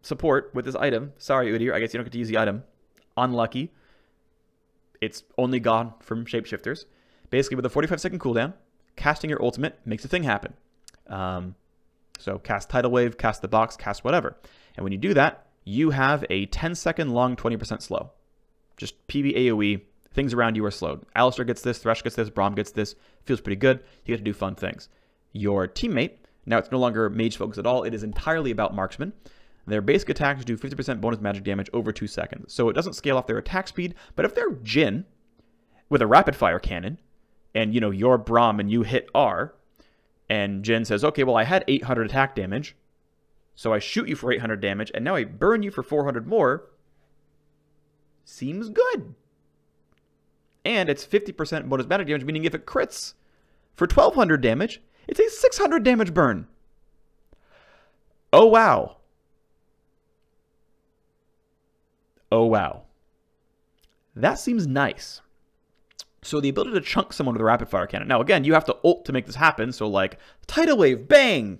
support with this item, sorry Udyr, I guess you don't get to use the item, unlucky, it's only gone from shapeshifters. Basically with a 45-second cooldown, casting your ultimate makes a thing happen. So cast Tidal Wave, cast the box, cast whatever. And when you do that, you have a 10-second long 20% slow. Just PB AoE, things around you are slowed. Alistar gets this, Thresh gets this, Braum gets this. Feels pretty good. You get to do fun things. Your teammate, now it's no longer mage focus at all. It is entirely about marksman. Their basic attacks do 50% bonus magic damage over 2 seconds. So it doesn't scale off their attack speed, but if they're Jhin with a rapid fire cannon, and, you know, you're Braum and you hit R, and Jhin says, okay, well, I had 800 attack damage, so I shoot you for 800 damage, and now I burn you for 400 more, seems good. And it's 50% bonus magic damage, meaning if it crits for 1,200 damage, it's a 600 damage burn. Oh, wow. Oh, wow. That seems nice. So the ability to chunk someone with a rapid fire cannon. Now, again, you have to ult to make this happen. So, like, Tidal Wave, bang!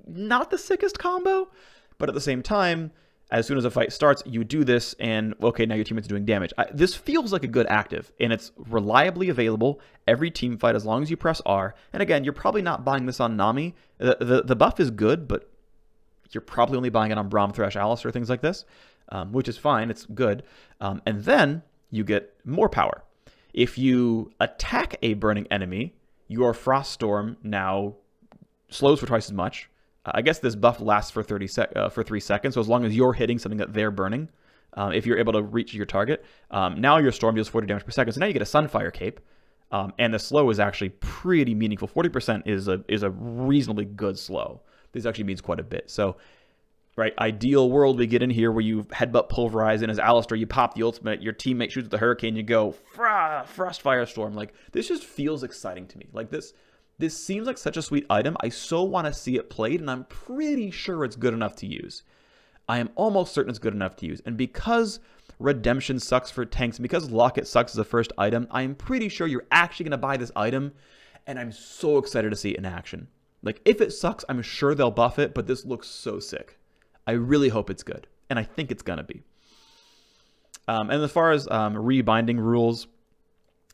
Not the sickest combo, but at the same time, as soon as a fight starts, you do this, and, okay, now your teammate's doing damage. This feels like a good active, and it's reliably available every team fight as long as you press R. And again, you're probably not buying this on Nami. The buff is good, but you're probably only buying it on Braum, Thresh, Alistar, things like this, which is fine. It's good. And then you get more power. If you attack a burning enemy, your Frost Storm now slows for twice as much. I guess this buff lasts for 3 seconds, so as long as you're hitting something that they're burning, if you're able to reach your target, now your Storm deals 40 damage per second, so now you get a Sunfire Cape, and the slow is actually pretty meaningful. 40% is a reasonably good slow. This actually means quite a bit. So, right, ideal world we get in here where you headbutt Pulverize, and as Alistar, you pop the ultimate, your teammate shoots with the Hurricane, you go, Frost Firestorm. Like, this just feels exciting to me. Like, this seems like such a sweet item. I so want to see it played, and I'm pretty sure it's good enough to use. I am almost certain it's good enough to use. And because Redemption sucks for tanks, and because Locket sucks as a first item, I am pretty sure you're actually going to buy this item, and I'm so excited to see it in action. Like, if it sucks, I'm sure they'll buff it, but this looks so sick. I really hope it's good, and I think it's going to be. And as far as rebinding rules,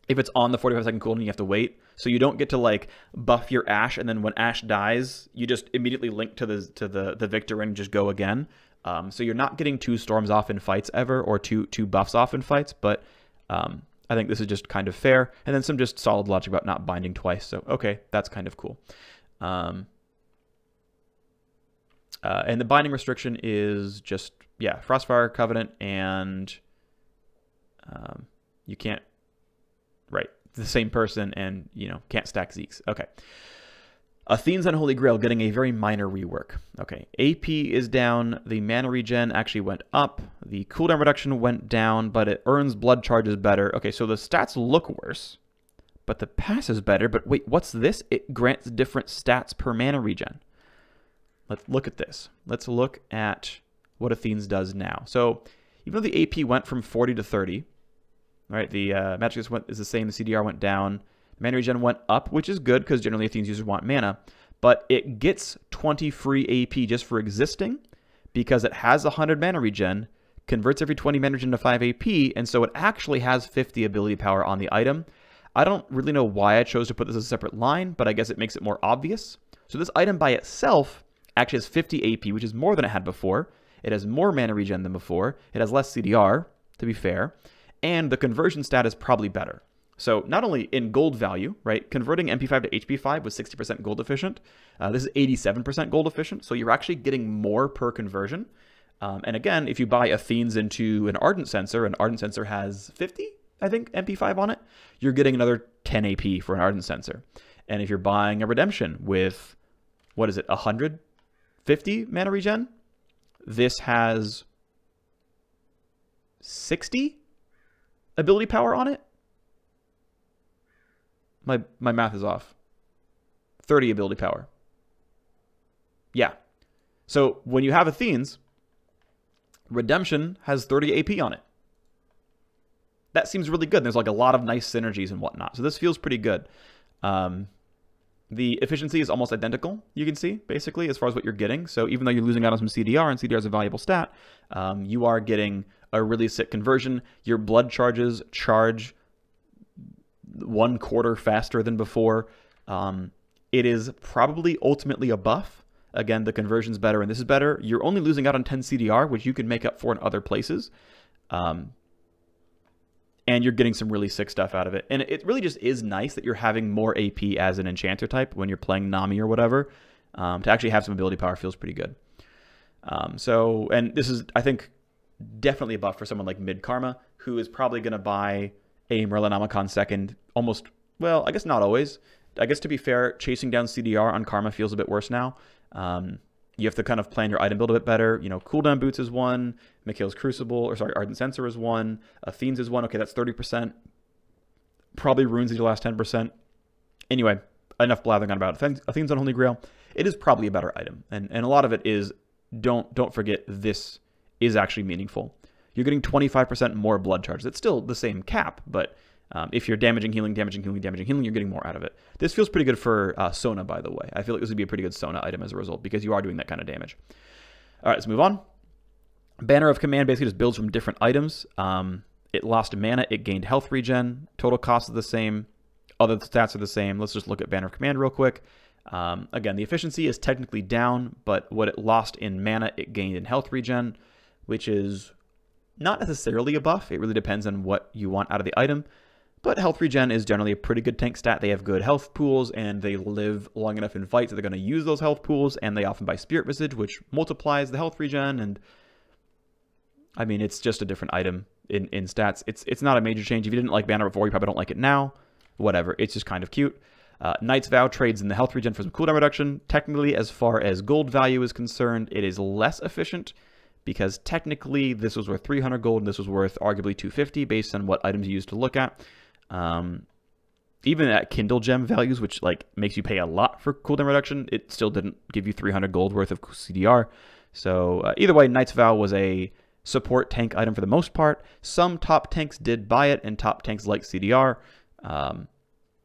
if it's on the 45-second cooldown, you have to wait. So you don't get to, like, buff your Ashe, and then when Ashe dies, you just immediately link to the victor and just go again. So you're not getting 2 storms off in fights ever, or two buffs off in fights. But I think this is just kind of fair. And then some just solid logic about not binding twice. So, okay, that's kind of cool. And the binding restriction is just, yeah, Frostfire Covenant, and you can't, right, the same person, and, you know, can't stack Zeeks. Okay. Athene's Unholy Grail getting a very minor rework. Okay, AP is down, the mana regen actually went up, the cooldown reduction went down, but it earns blood charges better. Okay, so the stats look worse, but the pass is better. But wait, what's this? It grants different stats per mana regen. Let's look at this. Let's look at what Athene's does now. So even though the AP went from 40 to 30, right, the magic is the same, the CDR went down, mana regen went up, which is good because generally Athene's users want mana, but it gets 20 free AP just for existing because it has 100 mana regen, converts every 20 mana regen to 5 AP, and so it actually has 50 ability power on the item. I don't really know why I chose to put this as a separate line, but I guess it makes it more obvious. So this item by itself actually has 50 AP, which is more than it had before. It has more mana regen than before. It has less CDR, to be fair, and the conversion stat is probably better. So not only in gold value, right, converting MP5 to HP5 was 60% gold efficient. This is 87% gold efficient, so you're actually getting more per conversion. And again, if you buy Athene's into an Ardent Censer has 50, I think, MP5 on it, you're getting another 10 AP for an Ardent Censer. And if you're buying a Redemption with, what is it, 150 mana regen, this has 60 ability power on it. My math is off. 30 ability power. Yeah. So when you have Athene's, Redemption has 30 AP on it. That seems really good. There's like a lot of nice synergies and whatnot. So this feels pretty good. The efficiency is almost identical, you can see, basically, as far as what you're getting. So even though you're losing out on some CDR, and CDR is a valuable stat, you are getting a really sick conversion. Your blood charges charge 1/4 faster than before. It is probably ultimately a buff. Again, the conversion's better and this is better. You're only losing out on 10 CDR, which you can make up for in other places. And you're getting some really sick stuff out of it. And it really just is nice that you're having more AP as an enchanter type when you're playing Nami or whatever. To actually have some ability power feels pretty good. And this is, I think, definitely a buff for someone like Mid Karma, who is probably going to buy a Merlinomicon second almost, well, I guess not always. I guess to be fair, chasing down CDR on Karma feels a bit worse now. You have to kind of plan your item build a bit better. You know, cooldown boots is one, Mikhail's Crucible, or sorry, Ardent Censer is one, Athene's is one. Okay, that's 30%. Probably runes your last 10%. Anyway, enough blathering on about it. Athene's Unholy Grail. It is probably a better item. And a lot of it is, don't forget, this is actually meaningful. You're getting 25% more blood charge. It's still the same cap, but if you're damaging, healing, you're getting more out of it. This feels pretty good for Sona, by the way. I feel like this would be a pretty good Sona item as a result, because you are doing that kind of damage. All right, let's move on. Banner of Command basically just builds from different items. It lost mana, it gained health regen. Total cost is the same. Other stats are the same. Let's just look at Banner of Command real quick. Again, the efficiency is technically down, but what it lost in mana, it gained in health regen, which is not necessarily a buff. It really depends on what you want out of the item. But health regen is generally a pretty good tank stat. They have good health pools, and they live long enough in fights that they're going to use those health pools, and they often buy Spirit Visage, which multiplies the health regen, and I mean, it's just a different item in stats. It's not a major change. If you didn't like Banner before, you probably don't like it now. Whatever. It's just kind of cute. Knight's Vow trades in the health regen for some cooldown reduction. Technically, as far as gold value is concerned, it is less efficient, because technically this was worth 300 gold, and this was worth arguably 250 based on what items you used to look at. Even at Kindle Gem values, which like makes you pay a lot for cooldown reduction, it still didn't give you 300 gold worth of CDR. So either way, Knight's Vow was a support tank item for the most part. Some top tanks did buy it, and top tanks like CDR.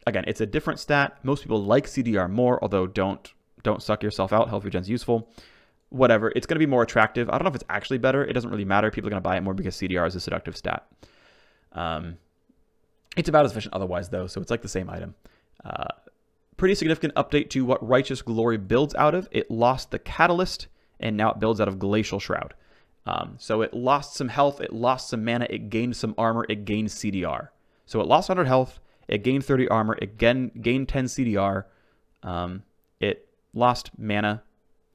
Again, it's a different stat. Most people like CDR more, although don't suck yourself out. Health regen's useful. Whatever. It's going to be more attractive. I don't know if it's actually better. It doesn't really matter. People are going to buy it more because CDR is a seductive stat. It's about as efficient otherwise, though, so it's like the same item. Pretty significant update to what Righteous Glory builds out of. It lost the Catalyst, and now it builds out of Glacial Shroud. So it lost some health, it lost some mana, it gained some armor, it gained CDR. So it lost 100 health, it gained 30 armor, it gained 10 CDR, it lost mana.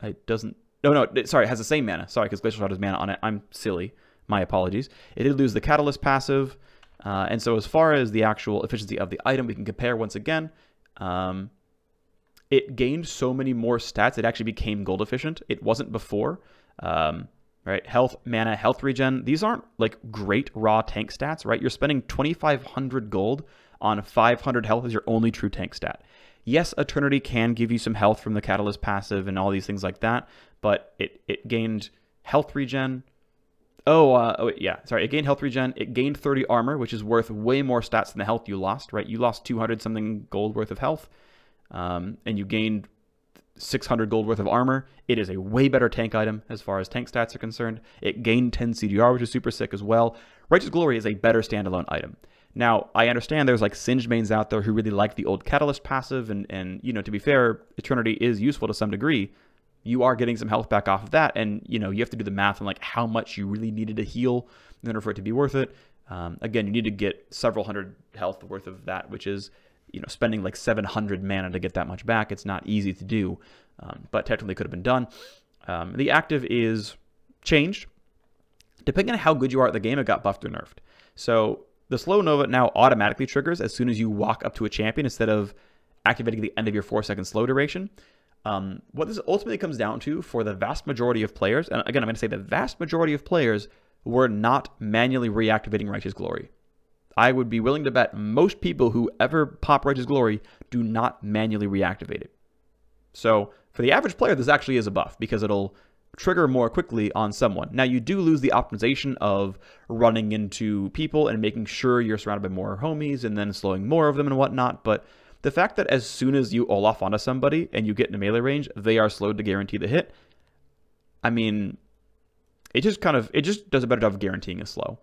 It doesn't... No, sorry, it has the same mana. Sorry, because Glacial Shroud has mana on it. I'm silly. My apologies. It did lose the Catalyst passive. And so as far as the actual efficiency of the item, we can compare once again. It gained so many more stats, it actually became gold efficient. It wasn't before. Right? Health, mana, health regen. These aren't like great raw tank stats, right? You're spending 2,500 gold on 500 health as your only true tank stat. Yes, Eternity can give you some health from the Catalyst passive and all these things like that, but it gained health regen. It gained health regen. It gained 30 armor, which is worth way more stats than the health you lost, right? You lost 200 something gold worth of health, and you gained 600 gold worth of armor. It is a way better tank item as far as tank stats are concerned. It gained 10 CDR, which is super sick as well. Righteous Glory is a better standalone item. Now, I understand there's like Singed mains out there who really like the old Catalyst passive, and you know, to be fair, Eternity is useful to some degree. You are getting some health back off of that, and you know, you have to do the math on like how much you really needed to heal in order for it to be worth it. Again, you need to get several hundred health worth of that, which is, you know, spending like 700 mana to get that much back. It's not easy to do, but technically could have been done. The active is changed. Depending on how good you are at the game, it got buffed or nerfed. So the Slow Nova now automatically triggers as soon as you walk up to a champion instead of activating the end of your 4-second slow duration. What this ultimately comes down to for the vast majority of players, and again, I'm going to say the vast majority of players were not manually reactivating Righteous Glory. I would be willing to bet most people who ever pop Righteous Glory do not manually reactivate it. So for the average player, this actually is a buff because it'll trigger more quickly on someone. Now, you do lose the optimization of running into people and making sure you're surrounded by more homies and then slowing more of them and whatnot, but the fact that as soon as you Olaf onto somebody and you get into melee range, they are slowed to guarantee the hit, I mean, it just does a better job of guaranteeing a slow.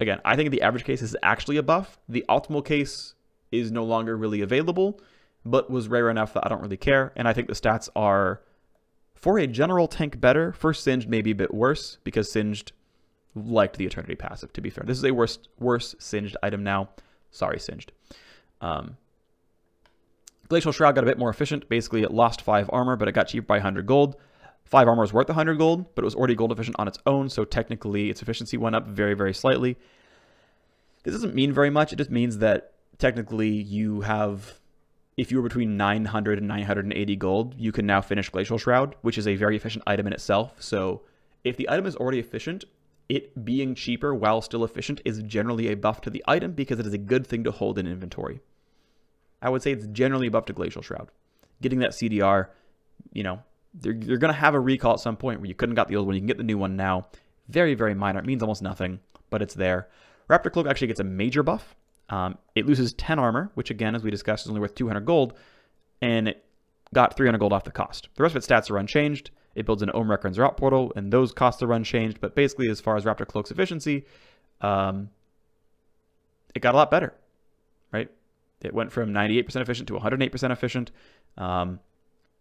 Again, I think the average case is actually a buff. The optimal case is no longer really available, but was rare enough that I don't really care. And I think the stats are, for a general tank, better. For Singed, maybe a bit worse, because Singed liked the Eternity passive, to be fair. This is a worse Singed item now. Sorry, Singed. Glacial Shroud got a bit more efficient. Basically, it lost 5 armor, but it got cheaper by 100 gold. 5 armor was worth 100 gold, but it was already gold efficient on its own, so technically its efficiency went up very, very slightly. This doesn't mean very much. It just means that technically you have, if you were between 900 and 980 gold, you can now finish Glacial Shroud, which is a very efficient item in itself. So if the item is already efficient, it being cheaper while still efficient is generally a buff to the item because it is a good thing to hold in inventory. I would say it's generally a buff to Glacial Shroud. Getting that CDR, you know, you're going to have a recall at some point where you couldn't got the old one. You can get the new one now. Very, very minor. It means almost nothing, but it's there. Raptor Cloak actually gets a major buff. It loses 10 armor, which again, as we discussed, is only worth 200 gold, and it got 300 gold off the cost. The rest of its stats are unchanged. It builds an Ohm Wrecker and Zerat Portal, and those costs are unchanged, but basically, as far as Raptor Cloak's efficiency, it got a lot better, right? It went from 98% efficient to 108% efficient.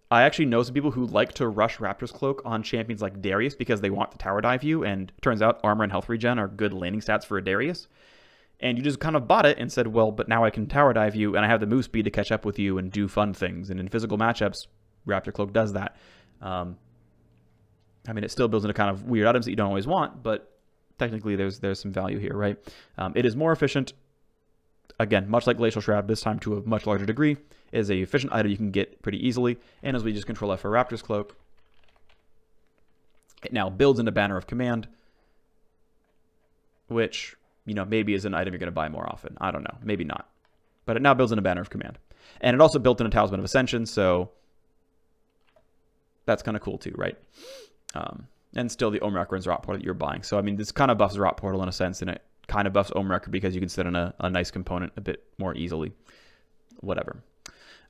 I actually know some people who like to rush Raptor's Cloak on champions like Darius because they want the tower dive view, and turns out armor and health regen are good landing stats for a Darius. And you just kind of bought it and said, well, but now I can tower dive you, and I have the move speed to catch up with you and do fun things. And in physical matchups, Raptor Cloak does that. I mean, it still builds into kind of weird items that you don't always want, but technically there's some value here, right? It is more efficient. Again, much like Glacial Shroud, this time to a much larger degree. It is a efficient item you can get pretty easily. And as we just control F for Raptor's Cloak, it now builds into Banner of Command, which, you know, maybe is an item you're going to buy more often. I don't know. Maybe not. But it now builds into Banner of Command. And it also built in a Talisman of Ascension, so that's kind of cool too, right? And still the Ohm Wrecker and Zerat Portal that you're buying. So, I mean, this kind of buffs Zerat Portal in a sense, and it kind of buffs Ohm Wrecker because you can sit on a nice component a bit more easily. Whatever.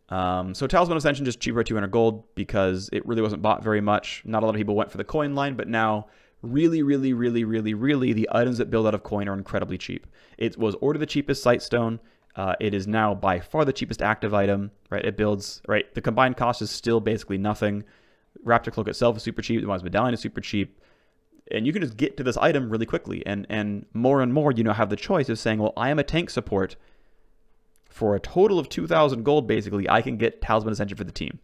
So Talisman of Ascension just cheaper at 200 gold because it really wasn't bought very much. Not a lot of people went for the coin line, but now really, the items that build out of coin are incredibly cheap. It was already the cheapest Sightstone. It is now by far the cheapest active item, right? It builds, right? The combined cost is still basically nothing. Raptor Cloak itself is super cheap. The Wise Medallion is super cheap. And you can just get to this item really quickly. And more, you know, have the choice of saying, well, I am a tank support. For a total of 2,000 gold, basically, I can get Talisman Ascension for the team.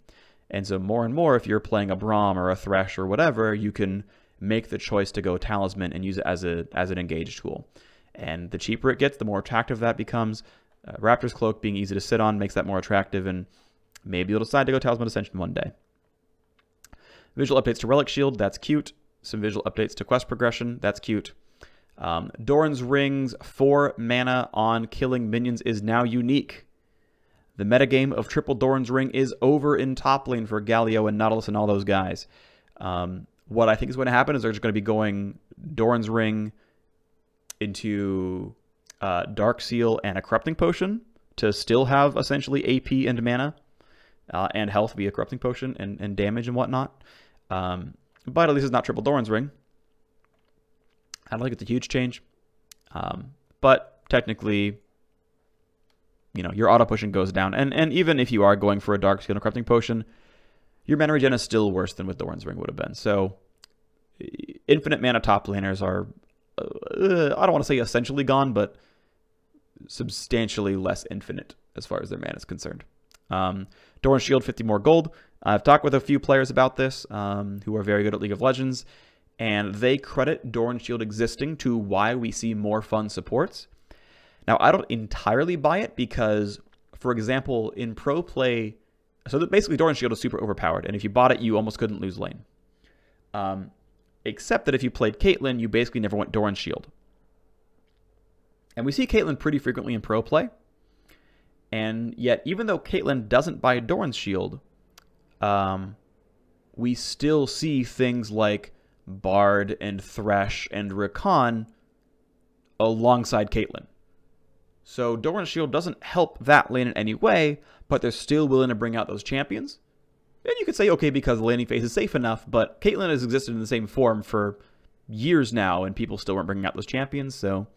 And so more and more, if you're playing a Braum or a Thresh or whatever, you can make the choice to go Talisman and use it as an engage tool. And the cheaper it gets, the more attractive that becomes. Raptor's Cloak being easy to sit on makes that more attractive, and maybe you'll decide to go Talisman Ascension one day. Visual updates to Relic Shield, that's cute. Some visual updates to quest progression, that's cute. Doran's Ring's 4 mana on killing minions is now unique. The metagame of triple Doran's Ring is over in top lane for Galio and Nautilus and all those guys. What I think is going to happen is they're just going to be going Doran's Ring into Dark Seal and a Corrupting Potion to still have essentially AP and mana and health via Corrupting Potion and damage and whatnot. But at least it's not triple Doran's Ring. I don't think it's a huge change. But technically, you know, your auto pushing goes down. And even if you are going for a Dark Seal and a Corrupting Potion, your mana regen is still worse than what Doran's Ring would have been. So infinite mana top laners are, I don't want to say essentially gone, but substantially less infinite as far as their mana is concerned. Doran's Shield, 50 more gold. I've talked with a few players about this who are very good at League of Legends, and they credit Doran's Shield existing to why we see more fun supports. Now, I don't entirely buy it because, for example, in pro play, so that basically Doran's Shield is super overpowered, and if you bought it, you almost couldn't lose lane. Except that if you played Caitlyn, you basically never went Doran's Shield. And we see Caitlyn pretty frequently in pro play, and yet even though Caitlyn doesn't buy Doran's Shield, we still see things like Bard and Thresh and Rakan alongside Caitlyn. So Doran's Shield doesn't help that lane in any way, but they're still willing to bring out those champions. And you could say, okay, because the laning phase is safe enough, but Caitlyn has existed in the same form for years now, and people still weren't bringing out those champions, so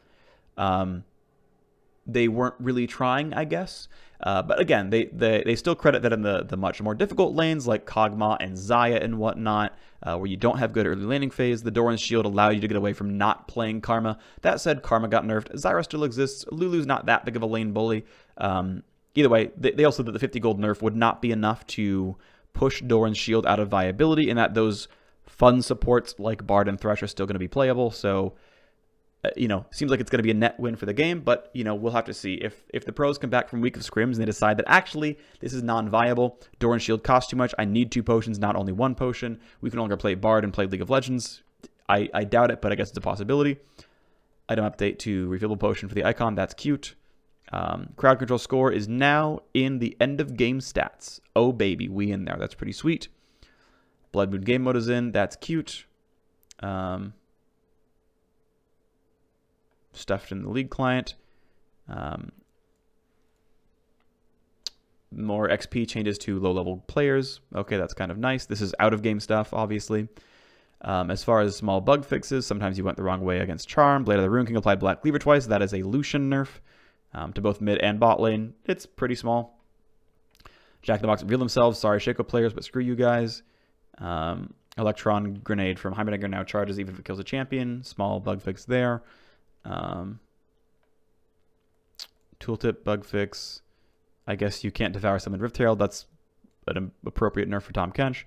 they weren't really trying, I guess. But again, they still credit that in the much more difficult lanes like Kog'Maw and Xayah and whatnot, where you don't have good early laning phase, the Doran's Shield allowed you to get away from not playing Karma. That said, Karma got nerfed. Zyra still exists. Lulu's not that big of a lane bully. Either way, they also said that the 50 gold nerf would not be enough to push Doran's Shield out of viability, and that those fun supports like Bard and Thresh are still going to be playable. So, you know, seems like it's going to be a net win for the game, but, you know, we'll have to see. If the pros come back from Week of Scrims and they decide that actually this is non-viable, Doran's Shield costs too much, I need 2 potions, not only 1 potion, we can no longer play Bard and play League of Legends, I doubt it, but I guess it's a possibility. Item update to refillable potion for the icon, that's cute. Crowd control score is now in the end of game stats. Oh baby, we in there, that's pretty sweet. Blood Moon game mode is in, that's cute. Stuffed in the League client. More XP changes to low-level players. Okay, that's kind of nice. This is out-of-game stuff, obviously. As far as small bug fixes, sometimes you went the wrong way against Charm. Blade of the Rune King applied Black Cleaver twice. That is a Lucian nerf to both mid and bot lane. It's pretty small. Jack in the Box revealed themselves. Sorry, Shaco players, but screw you guys. Electron Grenade from Heimerdinger now charges even if it kills a champion. Small bug fix there. Tooltip bug fix. I guess you can't devour summon Rift Herald. That's an appropriate nerf for Tom Kench.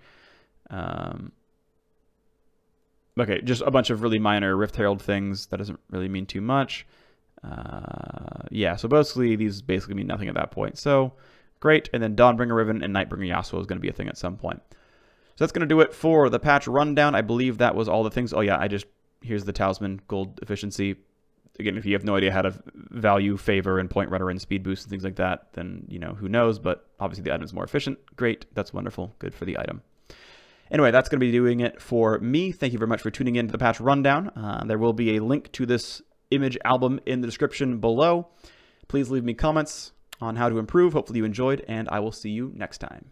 Okay, just a bunch of really minor Rift Herald things. That doesn't really mean too much. Yeah, so basically these basically mean nothing at that point. So great. And then Dawnbringer Riven and Nightbringer Yasuo is going to be a thing at some point. So that's going to do it for the patch rundown. I believe that was all the things. Oh yeah, here's the Talisman gold efficiency. Again, if you have no idea how to value favor and point runner and speed boost and things like that, then, you know, who knows? But obviously the item is more efficient. Great. That's wonderful. Good for the item. Anyway, that's going to be doing it for me. Thank you very much for tuning in to the patch rundown. There will be a link to this image album in the description below. Please leave me comments on how to improve. Hopefully you enjoyed, and I will see you next time.